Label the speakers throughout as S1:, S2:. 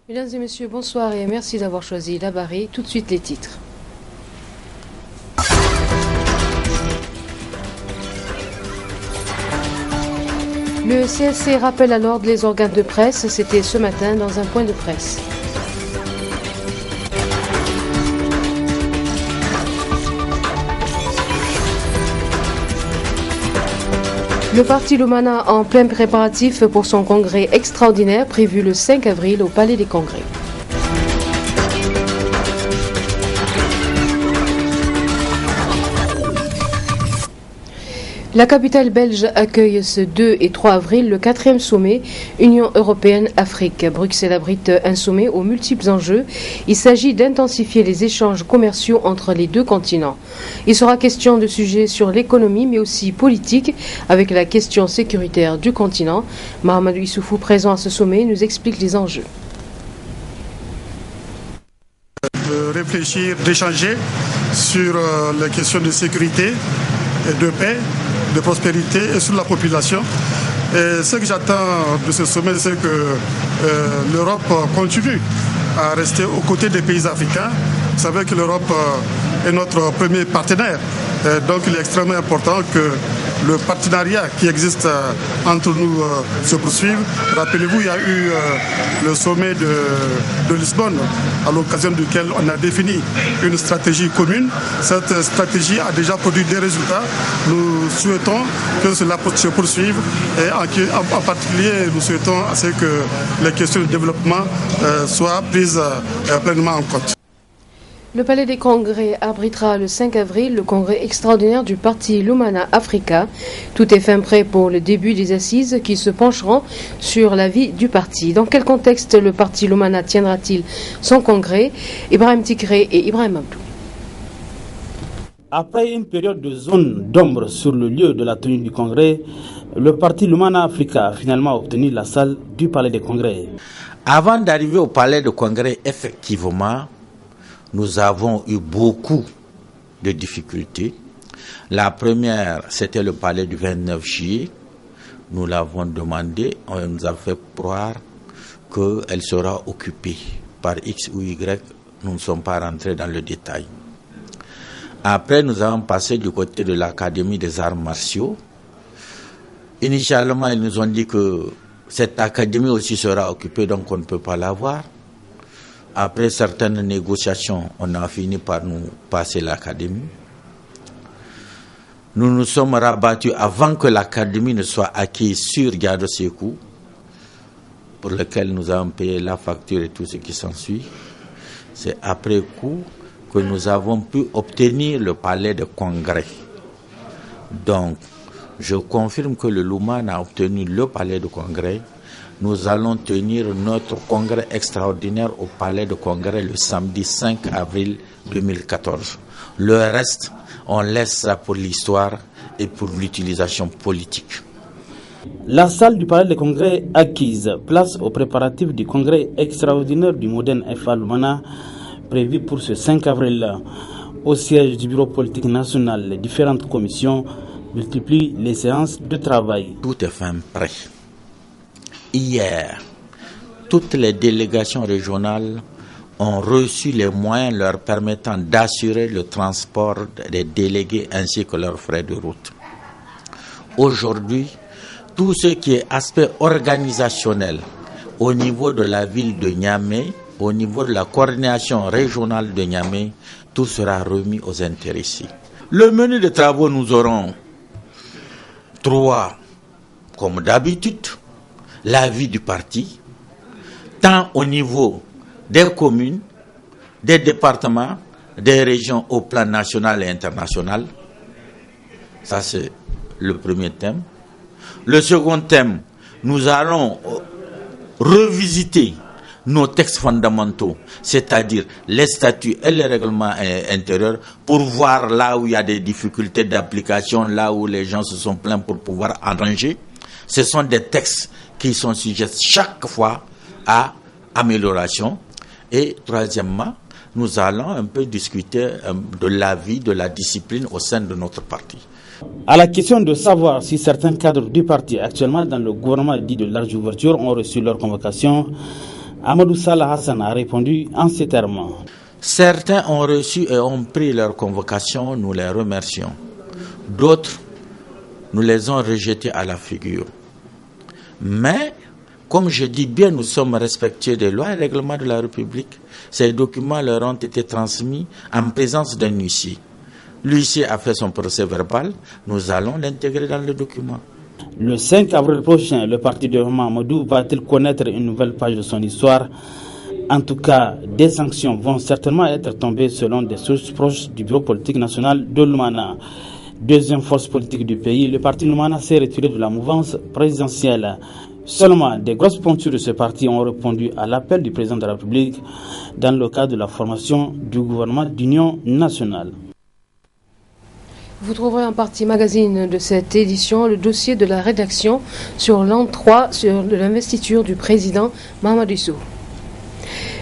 S1: Mesdames et messieurs, bonsoir et merci d'avoir choisi la Barré. Tout de suite les titres. Le CSC rappelle à l'ordre les organes de presse. C'était ce matin dans un point de presse. Le parti Lumana en plein préparatif pour son congrès extraordinaire prévu le 5 avril au Palais des Congrès. La capitale belge accueille ce 2 et 3 avril le 4e sommet Union européenne-Afrique. Bruxelles abrite un sommet aux multiples enjeux. Il s'agit d'intensifier les échanges commerciaux entre les deux continents. Il sera question de sujets sur l'économie mais aussi politique avec la question sécuritaire du continent. Mahamadou Issoufou, présent à ce sommet, nous explique les enjeux.
S2: De réfléchir, d'échanger sur les questions de sécurité et de paix, de prospérité et sur la population. Et ce que j'attends de ce sommet, c'est que l'Europe continue à rester aux côtés des pays africains. Vous savez que l'Europe est notre premier partenaire. Et donc il est extrêmement important que le partenariat qui existe entre nous se poursuive. Rappelez-vous, il y a eu le sommet de Lisbonne, à l'occasion duquel on a défini une stratégie commune. Cette stratégie a déjà produit des résultats. Nous souhaitons que cela se poursuive et en particulier, nous souhaitons à ce que les questions de développement soient prises pleinement en compte.
S1: Le Palais des Congrès abritera le 5 avril le congrès extraordinaire du parti Lumana Africa. Tout est fin prêt pour le début des assises qui se pencheront sur la vie du parti. Dans quel contexte le parti Lumana tiendra-t-il son congrès? Ibrahim Tikré et Ibrahim Abdou.
S3: Après une période de zone d'ombre sur le lieu de la tenue du congrès, le parti Lumana Africa a finalement obtenu la salle du Palais des Congrès.
S4: Avant d'arriver au Palais des Congrès, effectivement, nous avons eu beaucoup de difficultés. La première, c'était le palais du 29 juillet. Nous l'avons demandé, on nous a fait croire qu'elle sera occupée par X ou Y. Nous ne sommes pas rentrés dans le détail. Après, nous avons passé du côté de l'Académie des arts martiaux. Initialement, ils nous ont dit que cette académie aussi sera occupée, donc on ne peut pas l'avoir. Après certaines négociations, on a fini par nous passer l'académie. Nous nous sommes rabattus avant que l'académie ne soit acquise sur Gado Sékou, pour lequel nous avons payé la facture et tout ce qui s'ensuit. C'est après coup que nous avons pu obtenir le palais de congrès. Donc, je confirme que le Lumana a obtenu le palais de congrès. Nous allons tenir notre congrès extraordinaire au palais de congrès le samedi 5 avril 2014. Le reste, on laisse ça pour l'histoire et pour l'utilisation politique.
S3: La salle du palais de congrès acquise, place aux préparatifs du congrès extraordinaire du Modène FA Lumana, prévu pour ce 5 avril. Au siège du bureau politique national, les différentes commissions multiplient les séances de travail.
S4: Tout est fin prêt. Hier, toutes les délégations régionales ont reçu les moyens leur permettant d'assurer le transport des délégués ainsi que leurs frais de route. Aujourd'hui, tout ce qui est aspect organisationnel au niveau de la ville de Niamey, au niveau de la coordination régionale de Niamey, tout sera remis aux intéressés. Le menu de travaux, nous aurons 3, comme d'habitude, la vie du parti, tant au niveau des communes, des départements, des régions au plan national et international. Ça, c'est le premier thème. Le second thème, nous allons revisiter nos textes fondamentaux, c'est-à-dire les statuts et les règlements intérieurs, pour voir là où il y a des difficultés d'application, là où les gens se sont plaints pour pouvoir arranger. Ce sont des textes qui sont sujets chaque fois à amélioration. Et troisièmement, nous allons un peu discuter de la vie, de la discipline au sein de notre parti.
S3: À la question de savoir si certains cadres du parti actuellement dans le gouvernement dit de large ouverture ont reçu leur convocation, Amadou Salah Hassan a répondu en ces termes.
S4: Certains ont reçu et ont pris leur convocation, nous les remercions. D'autres, nous les ont rejetés à la figure. Mais, comme je dis bien, nous sommes respectueux des lois et règlements de la République. Ces documents leur ont été transmis en présence d'un huissier. L'huissier a fait son procès verbal, nous allons l'intégrer dans le document.
S3: Le 5 avril prochain, le parti de Mamadou va-t-il connaître une nouvelle page de son histoire? En tout cas, des sanctions vont certainement être tombées selon des sources proches du bureau politique national de Lumana. Deuxième force politique du pays, le parti Lumana s'est retiré de la mouvance présidentielle. Seulement, des grosses pointures de ce parti ont répondu à l'appel du président de la République dans le cadre de la formation du gouvernement d'union nationale.
S1: Vous trouverez en partie magazine de cette édition le dossier de la rédaction sur l'an 3 sur l'investiture du président Mahamadou Issoufou.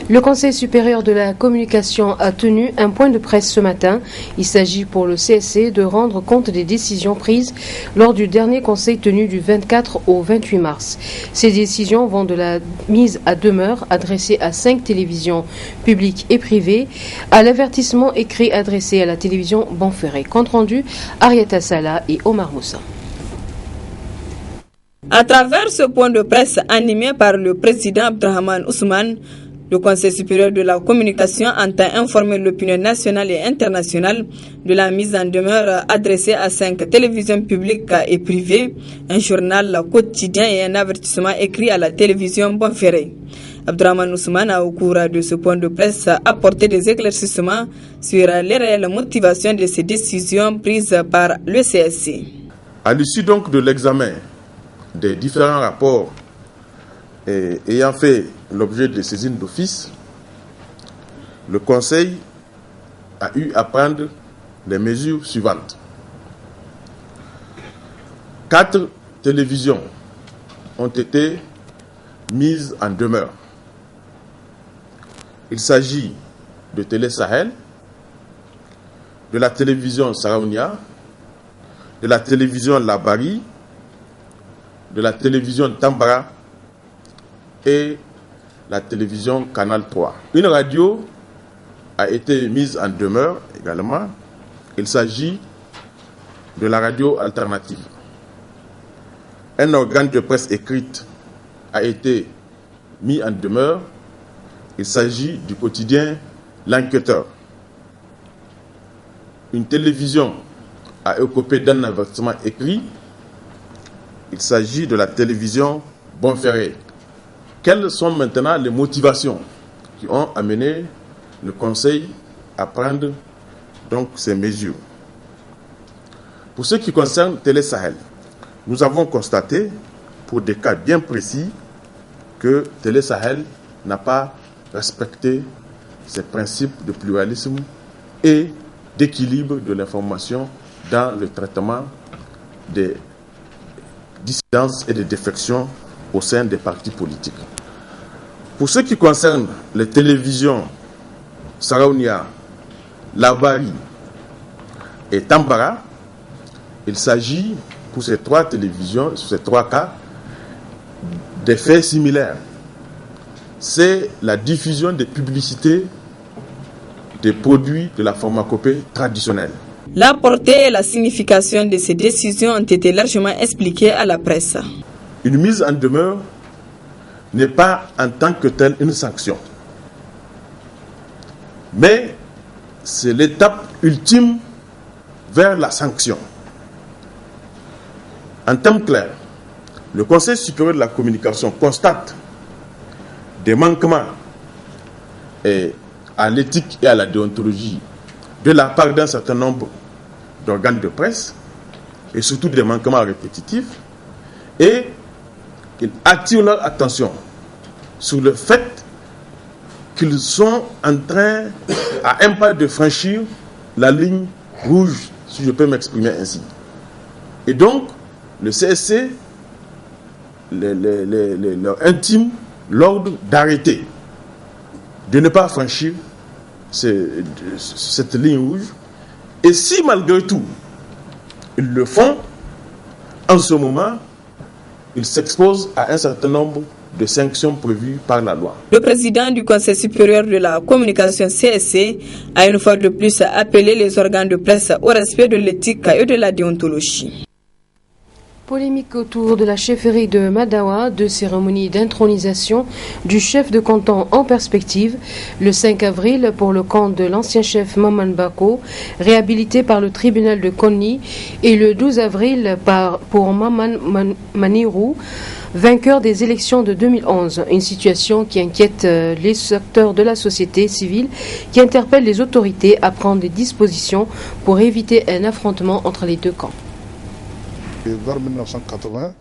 S1: Le Conseil supérieur de la communication a tenu un point de presse ce matin. Il s'agit pour le CSC de rendre compte des décisions prises lors du dernier conseil tenu du 24 au 28 mars. Ces décisions vont de la mise à demeure adressée à 5 télévisions publiques et privées à l'avertissement écrit adressé à la télévision Bonferré. Compte rendu, Arieta Sala et Omar Moussa.
S5: À travers ce point de presse animé par le président Abdrahman Ousmane, le Conseil supérieur de la communication entend informer l'opinion nationale et internationale de la mise en demeure adressée à 5 télévisions publiques et privées, un journal quotidien et un avertissement écrit à la télévision Bonferré. Abdrahman Ousmane a au cours de ce point de presse apporté des éclaircissements sur les réelles motivations de ces décisions prises par le CSC.
S6: À l'issue donc de l'examen des différents rapports ayant fait l'objet de saisine d'office, le Conseil a eu à prendre les mesures suivantes. 4 télévisions ont été mises en demeure. Il s'agit de Télé Sahel, de la télévision Saraounia, de la télévision Labari, de la télévision Tambara et la télévision Canal 3. Une radio a été mise en demeure également. Il s'agit de la radio alternative. Un organe de presse écrite a été mis en demeure. Il s'agit du quotidien L'Enquêteur. Une télévision a écopé d'un avertissement écrit. Il s'agit de la télévision Bonferré. Quelles sont maintenant les motivations qui ont amené le Conseil à prendre donc ces mesures? Pour ce qui concerne Télé Sahel, nous avons constaté, pour des cas bien précis, que Télé Sahel n'a pas respecté ses principes de pluralisme et d'équilibre de l'information dans le traitement des dissidences et des défections au sein des partis politiques. Pour ce qui concerne les télévisions Saraounia, Labari et Tambara, il s'agit pour ces 3 télévisions, sur ces 3 cas, des faits similaires. C'est la diffusion des publicités des produits de la pharmacopée traditionnelle.
S5: La portée et la signification de ces décisions ont été largement expliquées à la presse.
S6: Une mise en demeure n'est pas en tant que telle une sanction. Mais c'est l'étape ultime vers la sanction. En termes clairs, le Conseil supérieur de la communication constate des manquements à l'éthique et à la déontologie de la part d'un certain nombre d'organes de presse, et surtout des manquements répétitifs, et ils attirent leur attention sur le fait qu'ils sont en train, à un pas de franchir la ligne rouge, si je peux m'exprimer ainsi. Et donc, le CSC leur intime l'ordre d'arrêter, de ne pas franchir cette ligne rouge. Et si malgré tout, ils le font, en ce moment, ils s'exposent à un certain nombre de sanctions prévues par la loi.
S5: Le président du Conseil supérieur de la communication CSC a une fois de plus appelé les organes de presse au respect de l'éthique et de la déontologie.
S1: Polémique autour de la chefferie de Madawa, de cérémonie d'intronisation du chef de canton en perspective, le 5 avril pour le camp de l'ancien chef Maman Bako, réhabilité par le tribunal de Konni, et le 12 avril pour Maman Manirou, vainqueur des élections de 2011. Une situation qui inquiète les acteurs de la société civile, qui interpelle les autorités à prendre des dispositions pour éviter un affrontement entre les deux camps.
S7: Vers 1980,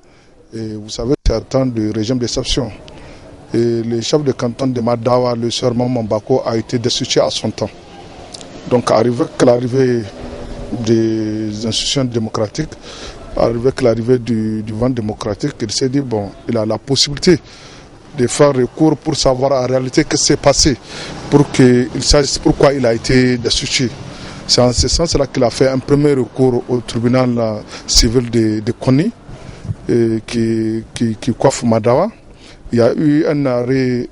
S7: et vous savez, c'est un temps de régime d'exception. Et le chef de canton de Madawa, le sœur Maman Bako, a été destitué à son temps. Donc, avec l'arrivée des institutions démocratiques, avec l'arrivée du vent démocratique, il s'est dit, bon, il a la possibilité de faire recours pour savoir en réalité ce qui s'est passé, pour qu'il sache pourquoi il a été destitué. C'est en ce sens-là qu'il a fait un premier recours au tribunal civil de Konni, qui coiffe Madawa. Il y a eu un arrêt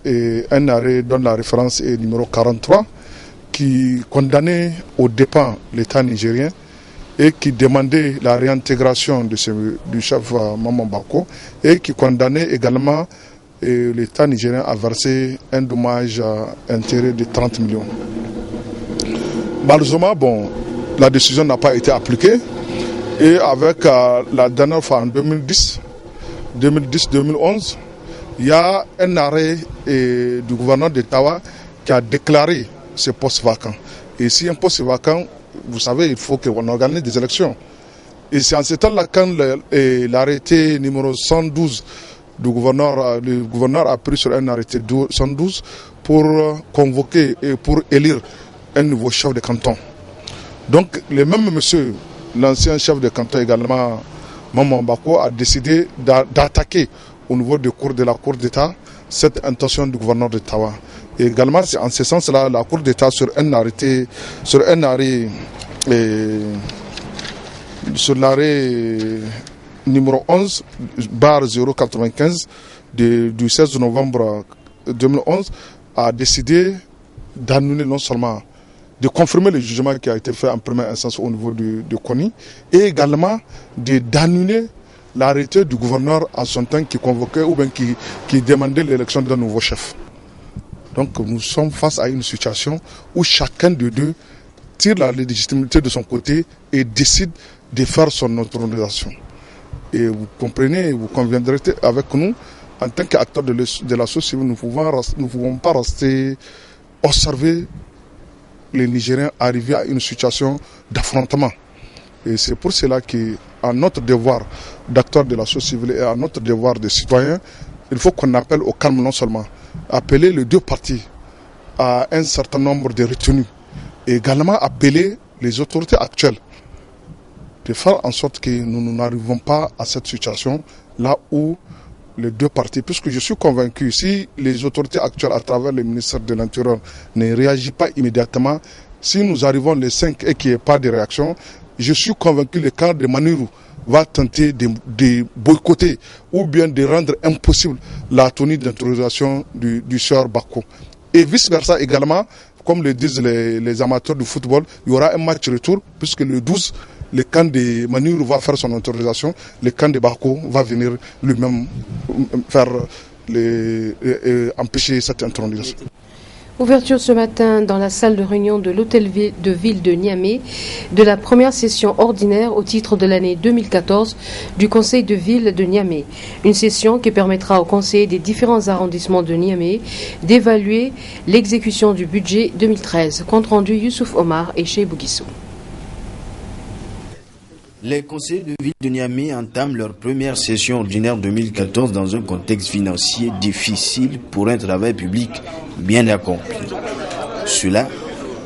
S7: dont la référence est numéro 43, qui condamnait au dépens l'État nigérien et qui demandait la réintégration du chef Maman Bako, et qui condamnait également l'État nigérien à verser un dommage à intérêt de 30 millions. Malheureusement, bon, la décision n'a pas été appliquée, et avec la dernière fois en 2010-2011, il y a un arrêt du gouverneur d'Ottawa qui a déclaré ce poste vacant. Et si un poste est vacant, vous savez, il faut qu'on organise des élections. Et c'est en ce temps-là, quand l'arrêté numéro 112 du gouverneur, le gouverneur a pris sur un arrêté 112 pour convoquer et pour élire un nouveau chef de canton. Donc, le même monsieur, l'ancien chef de canton également, Maman Bako, a décidé d'attaquer au niveau de la Cour d'État cette intention du gouverneur d'Ottawa. Et également, c'est en ce sens-là, la Cour d'État, sur l'arrêt numéro 11/095 du 16 novembre 2011, a décidé d'annuler non seulement de confirmer le jugement qui a été fait en première instance au niveau de Konni, et également d'annuler l'arrêté du gouverneur en son temps qui convoquait ou bien qui demandait l'élection d'un nouveau chef. Donc nous sommes face à une situation où chacun de deux tire la légitimité de son côté et décide de faire son autorisation. Et vous comprenez, vous conviendrez avec nous, en tant qu'acteurs de la société civile, nous ne pouvons pas rester observer les Nigériens arriver à une situation d'affrontement. Et c'est pour cela qu'à notre devoir d'acteurs de la société civile et à notre devoir de citoyens, il faut qu'on appelle au calme non seulement, appeler les deux parties à un certain nombre de retenues, et également appeler les autorités actuelles de faire en sorte que nous n'arrivons pas à cette situation là où les deux parties, puisque je suis convaincu, si les autorités actuelles à travers le ministère de l'Intérieur ne réagissent pas immédiatement, si nous arrivons les 5 et qu'il n'y ait pas de réaction, je suis convaincu que le camp de Manirou va tenter de boycotter ou bien de rendre impossible la tenue d'intronisation du sœur Bako. Et vice-versa également, comme le disent les amateurs du football, il y aura un match retour, puisque le 12, le camp de Manirou va faire son autorisation, le camp de Bako va venir lui-même faire empêcher cette intronisation.
S1: Ouverture ce matin dans la salle de réunion de l'hôtel de ville de Niamey de la première session ordinaire au titre de l'année 2014 du conseil de ville de Niamey. Une session qui permettra aux conseillers des différents arrondissements de Niamey d'évaluer l'exécution du budget 2013. Compte rendu Youssouf Omar et Cheikh Bouguissou.
S8: Les conseillers de ville de Niamey entament leur première session ordinaire 2014 dans un contexte financier difficile pour un travail public bien accompli. Cela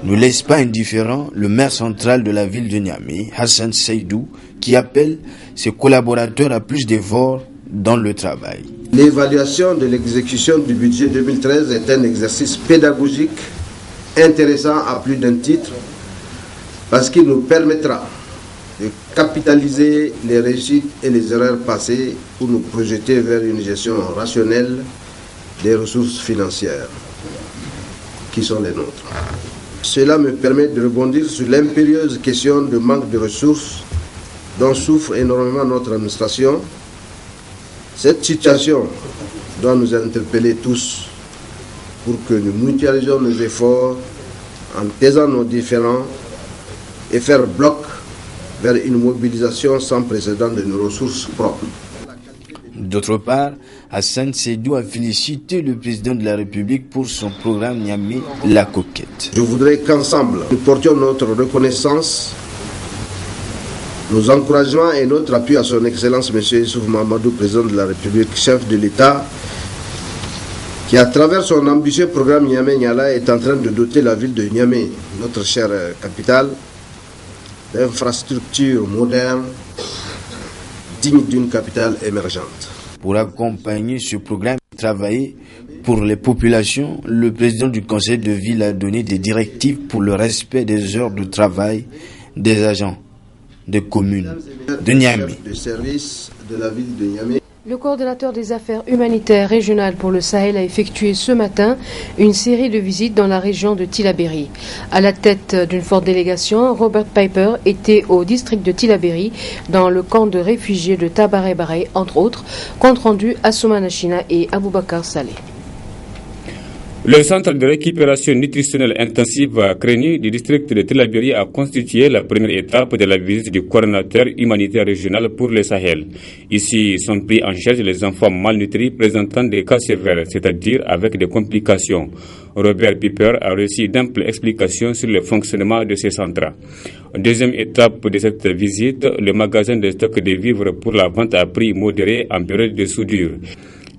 S8: ne laisse pas indifférent le maire central de la ville de Niamey, Hassan Seydou, qui appelle ses collaborateurs à plus d'efforts dans le travail.
S9: L'évaluation de l'exécution du budget 2013 est un exercice pédagogique intéressant à plus d'un titre parce qu'il nous permettra de capitaliser les réussites et les erreurs passées pour nous projeter vers une gestion rationnelle des ressources financières qui sont les nôtres. Cela me permet de rebondir sur l'impérieuse question de manque de ressources dont souffre énormément notre administration. Cette situation doit nous interpeller tous pour que nous mutualisions nos efforts en taisant nos différends et faire bloc vers une mobilisation sans précédent de nos ressources propres.
S8: D'autre part, Hassan Seydou a félicité le président de la République pour son programme Niamey La Coquette.
S9: Je voudrais qu'ensemble, nous portions notre reconnaissance, nos encouragements et notre appui à son Excellence M. Issoufou Mahamadou, président de la République, chef de l'État, qui à travers son ambitieux programme Niamey Niala est en train de doter la ville de Niamey, notre chère capitale, d'infrastructures modernes, dignes d'une capitale émergente.
S8: Pour accompagner ce programme et travailler pour les populations, le président du conseil de ville a donné des directives pour le respect des heures de travail des agents des communes de Niamey.
S1: Le coordonnateur des affaires humanitaires régionales pour le Sahel a effectué ce matin une série de visites dans la région de Tillabéri. À la tête d'une forte délégation, Robert Piper était au district de Tillabéri, dans le camp de réfugiés de Tabaré-Baré, entre autres, compte rendu Assoumana China et Aboubakar Saleh.
S10: Le centre de récupération nutritionnelle intensive à Crény du district de Tillabéri a constitué la première étape de la visite du coordonnateur humanitaire régional pour le Sahel. Ici sont pris en charge les enfants malnutris présentant des cas sévères, c'est-à-dire avec des complications. Robert Piper a reçu d'amples explications sur le fonctionnement de ces centres. Deuxième étape de cette visite, le magasin de stock de vivres pour la vente à prix modéré en période de soudure.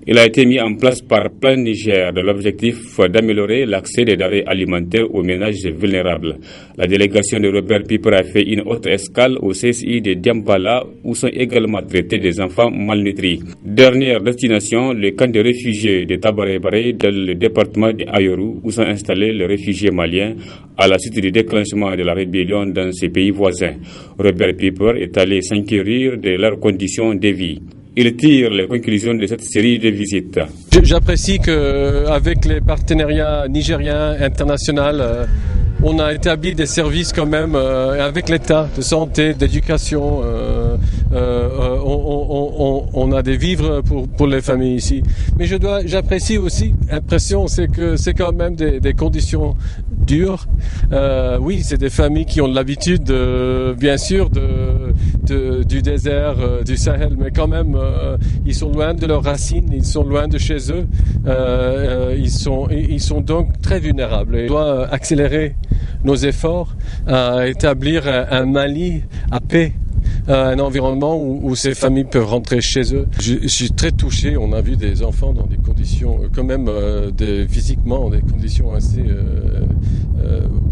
S10: Il a été mis en place par Plan Niger de l'objectif d'améliorer l'accès des denrées alimentaires aux ménages vulnérables. La délégation de Robert Piper a fait une autre escale au CSI de Diambala où sont également traités des enfants malnutris. Dernière destination, le camp de réfugiés de Tabaré-Baré dans le département d'Ayoru où sont installés les réfugiés maliens à la suite du déclenchement de la rébellion dans ces pays voisins. Robert Piper est allé s'inquérir de leurs conditions de vie. Il tire les conclusions de cette série de visites.
S11: J'apprécie qu'avec les partenariats nigériens, internationaux, on a établi des services quand même avec l'État de santé, d'éducation. On a des vivres pour les familles ici. Mais j'apprécie aussi, l'impression c'est que c'est quand même des conditions dures. Oui, c'est des familles qui ont l'habitude, bien sûr, du désert, du Sahel, mais quand même, ils sont loin de leurs racines, ils sont loin de chez eux, ils sont donc très vulnérables. Et on doit accélérer nos efforts à établir un Mali à paix, un environnement où ces familles peuvent rentrer chez eux. Je suis très touché, on a vu des enfants dans des conditions, quand même, physiquement, des conditions assez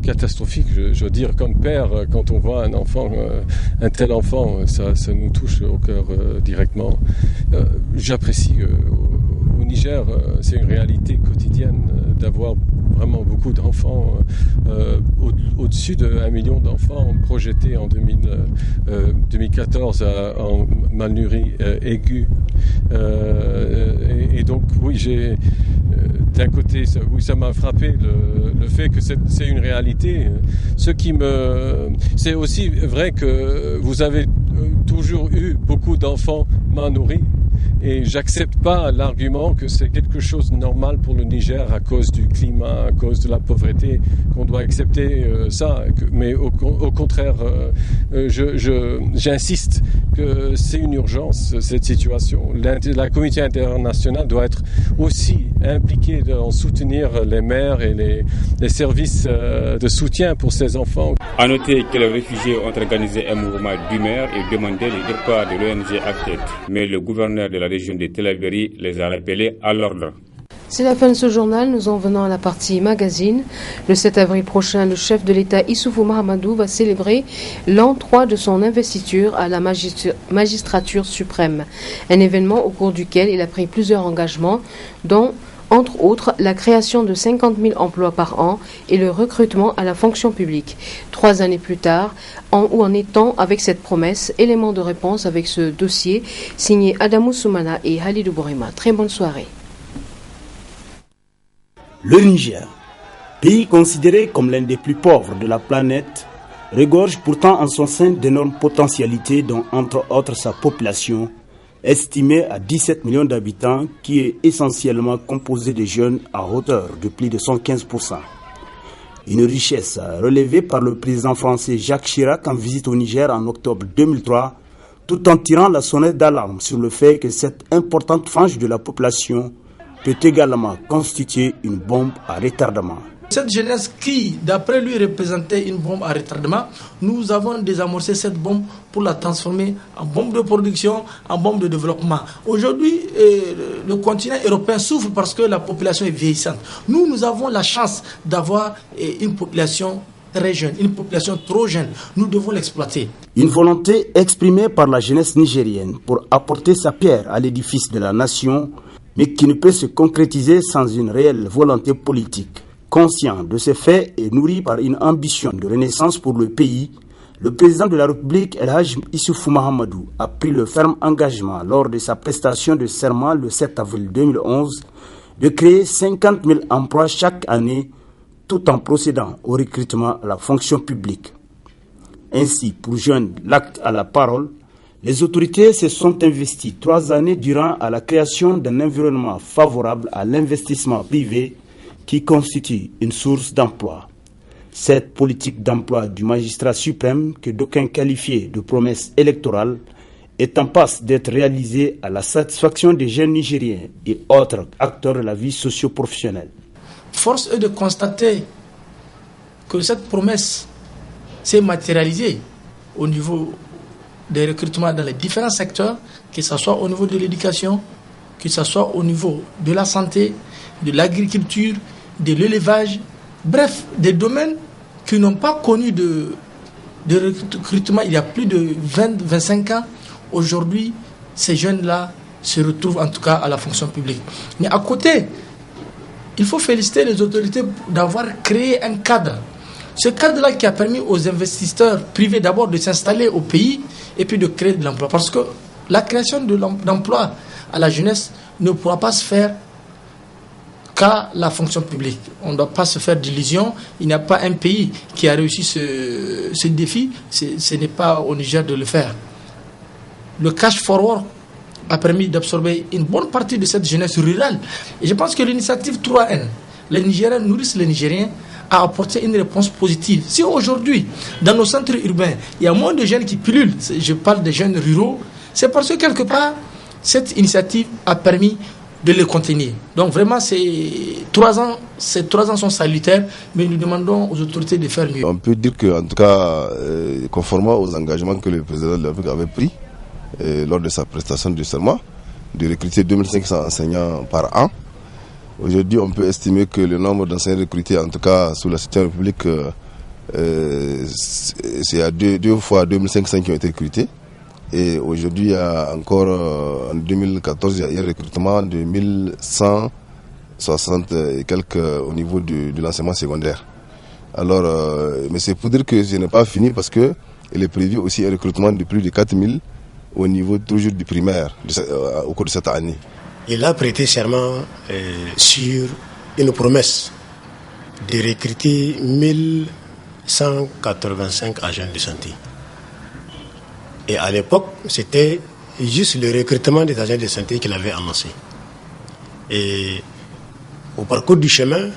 S11: catastrophiques. Je veux dire, comme père, quand on voit un enfant, un tel enfant, ça nous touche au cœur directement. J'apprécie au Niger, c'est une réalité quotidienne d'avoir vraiment beaucoup d'enfants, au-dessus de 1 million d'enfants projetés en 2014 en malnurie aiguë. Et donc, oui, d'un côté, ça m'a frappé le fait que c'est une réalité. C'est aussi vrai que vous avez toujours eu beaucoup d'enfants mal nourris. Et j'accepte pas l'argument que c'est quelque chose de normal pour le Niger à cause du climat, à cause de la pauvreté, qu'on doit accepter ça. Mais au contraire, j'insiste que c'est une urgence, cette situation. La communauté internationale doit être aussi impliquée dans soutenir les mères et les services de soutien pour ces enfants.
S10: À noter que les réfugiés ont organisé un mouvement d'humeur et demandé le départ de l'ONG ACTED. Mais le gouverneur de la région de Tel Abyei les a rappelés à l'ordre.
S1: C'est la fin de ce journal. Nous en venons à la partie magazine. Le 7 avril prochain, le chef de l'État Issoufou Mahamadou va célébrer l'an 3 de son investiture à la magistrature suprême. Un événement au cours duquel il a pris plusieurs engagements, dont entre autres la création de 50 000 emplois par an et le recrutement à la fonction publique. 3 années plus tard, où en est-on avec cette promesse? Élément de réponse avec ce dossier signé Adamou Soumana et Halidou Bourima. Très bonne soirée.
S3: Le Niger, pays considéré comme l'un des plus pauvres de la planète, regorge pourtant en son sein d'énormes potentialités dont entre autres sa population, estimée à 17 millions d'habitants, qui est essentiellement composée de jeunes à hauteur de plus de 115%. Une richesse relevée par le président français Jacques Chirac en visite au Niger en octobre 2003, tout en tirant la sonnette d'alarme sur le fait que cette importante frange de la population peut également constituer une bombe à retardement.
S12: Cette jeunesse qui, d'après lui, représentait une bombe à retardement, nous avons désamorcé cette bombe pour la transformer en bombe de production, en bombe de développement. Aujourd'hui, le continent européen souffre parce que la population est vieillissante. Nous avons la chance d'avoir une population très jeune, une population trop jeune. Nous devons l'exploiter.
S3: Une volonté exprimée par la jeunesse nigérienne pour apporter sa pierre à l'édifice de la nation, mais qui ne peut se concrétiser sans une réelle volonté politique. Conscient de ces faits et nourri par une ambition de renaissance pour le pays, le président de la République, El Hadj Issoufou Mahamadou, a pris le ferme engagement lors de sa prestation de serment le 7 avril 2011 de créer 50 000 emplois chaque année tout en procédant au recrutement à la fonction publique. Ainsi, pour joindre l'acte à la parole, les autorités se sont investies 3 années durant à la création d'un environnement favorable à l'investissement privé qui constitue une source d'emploi. Cette politique d'emploi du magistrat suprême, que d'aucuns qualifiaient de promesse électorale, est en passe d'être réalisée à la satisfaction des jeunes Nigériens et autres acteurs de la vie socio-professionnelle.
S12: Force est de constater que cette promesse s'est matérialisée au niveau des recrutements dans les différents secteurs, que ce soit au niveau de l'éducation, que ce soit au niveau de la santé, de l'agriculture, de l'élevage, bref, des domaines qui n'ont pas connu de recrutement il y a plus de 20-25 ans. Aujourd'hui, ces jeunes-là se retrouvent en tout cas à la fonction publique. Mais à côté, il faut féliciter les autorités d'avoir créé un cadre. Ce cadre-là qui a permis aux investisseurs privés d'abord de s'installer au pays et puis de créer de l'emploi. Parce que la création d'emploi à la jeunesse ne pourra pas se faire qu'à la fonction publique. On ne doit pas se faire d'illusions. Il n'y a pas un pays qui a réussi ce défi. Ce n'est pas au Niger de le faire. Le cash forward a permis d'absorber une bonne partie de cette jeunesse rurale. Et je pense que l'initiative 3N, les Nigériens nourrissent les Nigériens, a apporté une réponse positive. Si aujourd'hui, dans nos centres urbains, il y a moins de jeunes qui pullulent, je parle des jeunes ruraux, c'est parce que quelque part, cette initiative a permis de les contenir. Donc vraiment, ces 3 ans sont salutaires, mais nous demandons aux autorités de faire mieux.
S6: On peut dire qu'en tout cas, conformément aux engagements que le président de la République avait pris lors de sa prestation de serment, de recruter 2500 enseignants par an, aujourd'hui, on peut estimer que le nombre d'enseignants recrutés, en tout cas sous la 7e République, c'est à deux fois 2500 qui ont été recrutés. Et aujourd'hui, il y a encore, en 2014, il y a eu un recrutement de 1160 et quelques au niveau de l'enseignement secondaire. Alors, mais c'est pour dire que ce n'est pas fini parce qu'il est prévu aussi un recrutement de plus de 4000 au niveau toujours du primaire au cours de cette année.
S13: Il a prêté serment sur une promesse de recruter 1185 agents de santé. Et à l'époque, c'était juste le recrutement des agents de santé qu'il avait annoncé. Et au parcours du chemin,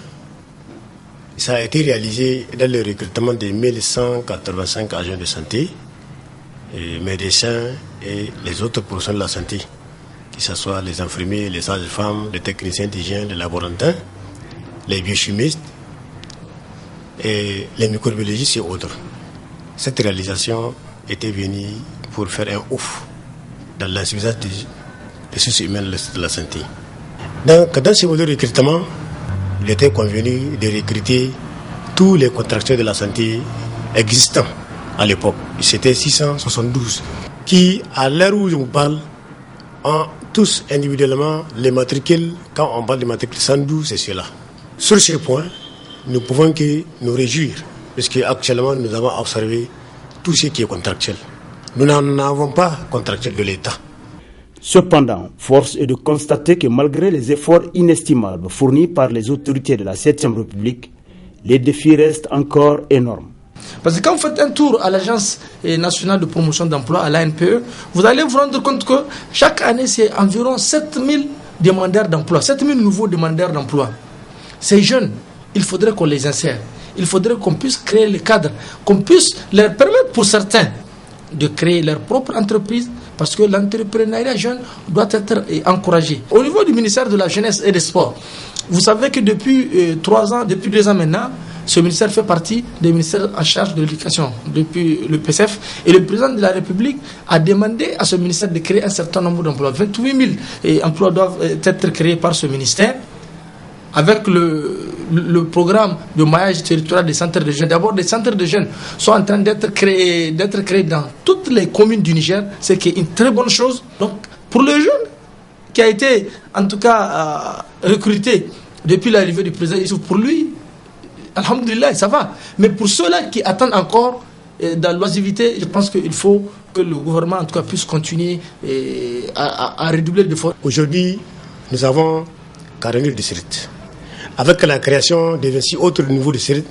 S13: ça a été réalisé dans le recrutement de 1185 agents de santé, et médecins et les autres professionnels de la santé, que ce soit les infirmiers, les sages-femmes, les techniciens d'hygiène, les laborantins, les biochimistes, et les microbiologistes et autres. Cette réalisation était venue pour faire un ouf dans l'insuffisance des ressources humaines de la santé. Dans ce modèle de recrutement, il était convenu de recruter tous les contracteurs de la santé existants à l'époque. C'était 672 qui, à l'heure où je vous parle, ont tous individuellement les matricules. Quand on parle de matricules 112, c'est cela. Sur ce point, nous pouvons que nous réjouir, puisque actuellement nous avons observé tout ce qui est contractuel. Nous n'en avons pas contractuel de l'État.
S3: Cependant, force est de constater que malgré les efforts inestimables fournis par les autorités de la 7e République, les défis restent encore énormes.
S12: Parce que quand vous faites un tour à l'Agence nationale de promotion d'emploi, à l'ANPE, vous allez vous rendre compte que chaque année, c'est environ 7000 demandeurs d'emploi, 7000 nouveaux demandeurs d'emploi. Ces jeunes, il faudrait qu'on les insère. Il faudrait qu'on puisse créer le cadre, qu'on puisse leur permettre pour certains de créer leur propre entreprise, parce que l'entrepreneuriat jeune doit être encouragé. Au niveau du ministère de la Jeunesse et des Sports, vous savez que depuis 2 ans maintenant, ce ministère fait partie des ministères en charge de l'éducation, depuis le PCF. Et le président de la République a demandé à ce ministère de créer un certain nombre d'emplois. 28 000 emplois doivent être créés par ce ministère, avec le programme de maillage territorial des centres de jeunes. D'abord, les centres de jeunes sont en train d'être créés dans toutes les communes du Niger, ce qui est une très bonne chose. Donc, pour le jeune qui a été, en tout cas, recruté depuis l'arrivée du président Issouf, pour lui, alhamdoulilah, ça va. Mais pour ceux-là qui attendent encore dans l'oisivité, je pense qu'il faut que le gouvernement, en tout cas, puisse continuer à redoubler d'efforts.
S13: Aujourd'hui, nous avons 49 districts. Avec la création de 26 autres niveaux de districts,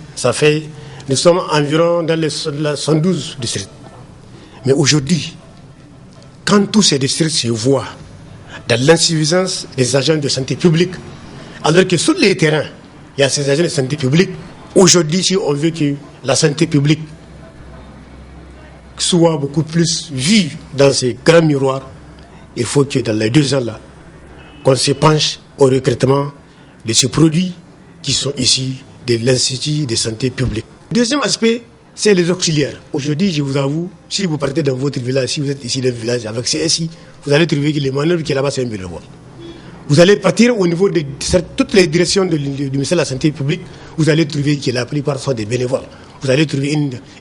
S13: nous sommes environ dans les 112 districts. Mais aujourd'hui, quand tous ces districts se voient dans l'insuffisance des agents de santé publique, alors que sur les terrains, il y a ces agents de santé publique, aujourd'hui, si on veut que la santé publique soit beaucoup plus vue dans ces grands miroirs, il faut que dans les 2 ans-là, qu'on se penche au recrutement de ces produits qui sont issus de l'Institut de santé publique. Deuxième aspect, c'est les auxiliaires. Aujourd'hui, je vous avoue, si vous partez dans votre village, si vous êtes ici dans le village avec CSI, vous allez trouver que les manœuvres qui est là-bas, c'est un bénévole. Vous allez partir au niveau de toutes les directions du ministère de la Santé publique, vous allez trouver que la plupart sont des bénévoles. Vous allez trouver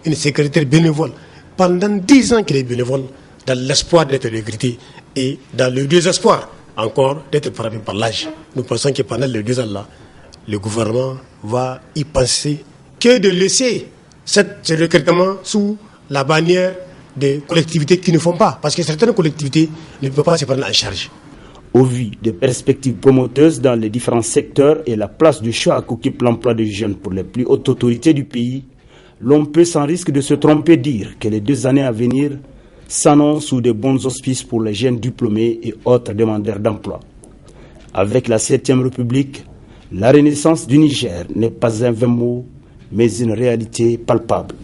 S13: une secrétaire bénévole. Pendant 10 ans qu'elle est bénévole, dans l'espoir d'être recrutée et dans le désespoir encore d'être frappé par l'âge. Nous pensons que pendant les 2 ans-là, le gouvernement va y penser que de laisser ce recrutement sous la bannière des collectivités qui ne font pas. Parce que certaines collectivités ne peuvent pas se prendre en charge.
S3: Au vu des perspectives promoteuses dans les différents secteurs et la place du choix qu'occupe l'emploi des jeunes pour les plus hautes autorités du pays, l'on peut sans risque de se tromper dire que les 2 années à venir s'annoncent sous de bons auspices pour les jeunes diplômés et autres demandeurs d'emploi. Avec la 7e République, la renaissance du Niger n'est pas un vain mot, mais une réalité palpable.